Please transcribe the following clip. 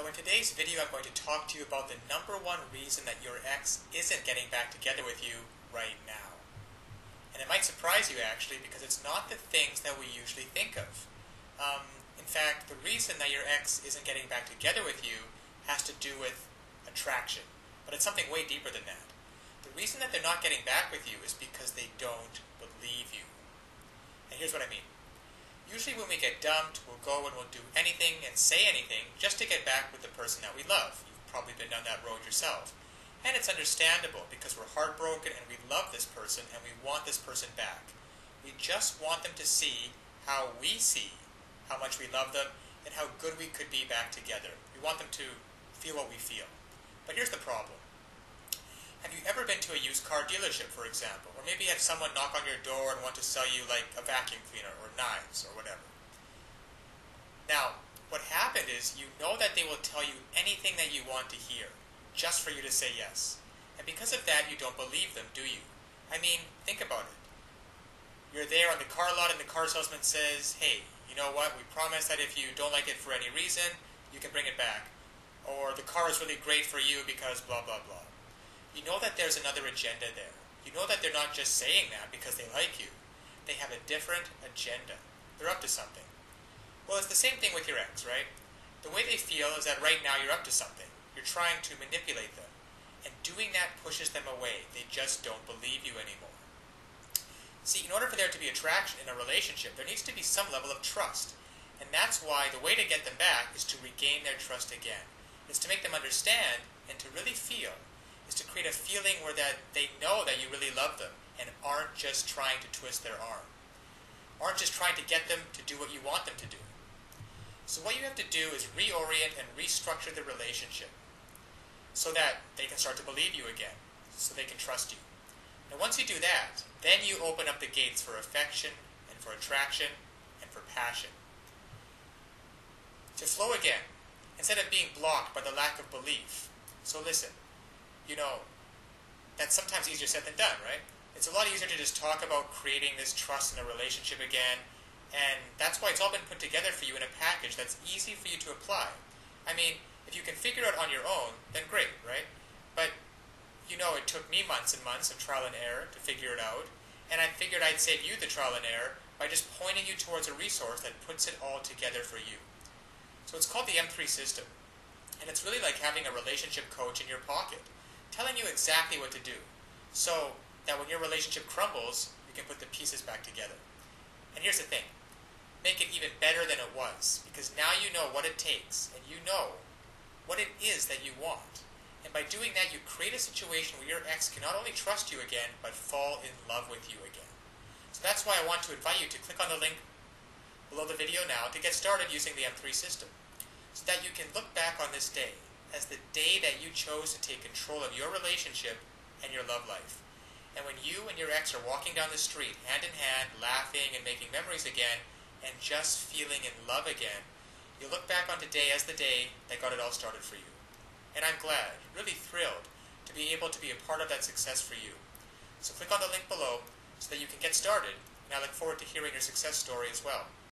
in today's video, I'm going to talk to you about the number one reason that your ex isn't getting back together with you right now. And it might surprise you actually, because it's not the things that we usually think of. In fact, the reason that your ex isn't getting back together with you has to do with attraction. But it's something way deeper than that. The reason that they're not getting back with you is because they don't believe you. And here's what I mean. Usually when we get dumped, we'll go and we'll do anything and say anything just to get back with the person that we love. You've probably been down that road yourself. And it's understandable because we're heartbroken and we love this person and we want this person back. We just want them to see how we see how much we love them and how good we could be back together. We want them to feel what we feel. But here's the problem. Have you ever been to a used car dealership, for example? Or maybe you had someone knock on your door and want to sell you like a vacuum cleaner or knives or whatever. Now, what happened is you know that they will tell you anything that you want to hear, just for you to say yes. And because of that, you don't believe them, do you? I mean, think about it. You're there on the car lot and the car salesman says, hey, you know what, we promise that if you don't like it for any reason, you can bring it back. Or the car is really great for you because blah, blah, blah. You know that there's another agenda there. You know that they're not just saying that because they like you. They have a different agenda. They're up to something. Well, it's the same thing with your ex, right? The way they feel is that right now you're up to something. You're trying to manipulate them. And doing that pushes them away. They just don't believe you anymore. See, in order for there to be attraction in a relationship, there needs to be some level of trust. And that's why the way to get them back is to regain their trust again. It's to make them understand and to really feel. Is to create a feeling where that they know that you really love them and aren't just trying to twist their arm. Aren't just trying to get them to do what you want them to do. So what you have to do is reorient and restructure the relationship so that they can start to believe you again, so they can trust you. And once you do that, then you open up the gates for affection and for attraction and for passion. To flow again, instead of being blocked by the lack of belief. So listen. You know, that's sometimes easier said than done, right? It's a lot easier to just talk about creating this trust in a relationship again, and that's why it's all been put together for you in a package that's easy for you to apply. I mean, if you can figure it out on your own, then great, right? But, you know, it took me months and months of trial and error to figure it out, and I figured I'd save you the trial and error by just pointing you towards a resource that puts it all together for you. So it's called the M3 system, and it's really like having a relationship coach in your pocket, telling you exactly what to do, so that when your relationship crumbles, you can put the pieces back together. And here's the thing, make it even better than it was, because now you know what it takes, and you know what it is that you want. And by doing that, you create a situation where your ex can not only trust you again, but fall in love with you again. So that's why I want to invite you to click on the link below the video now to get started using the M3 system, so that you can look back on this day as the day that you chose to take control of your relationship and your love life. And when you and your ex are walking down the street, hand in hand, laughing and making memories again, and just feeling in love again, you look back on today as the day that got it all started for you. And I'm glad, really thrilled, to be able to be a part of that success for you. So click on the link below so that you can get started, and I look forward to hearing your success story as well.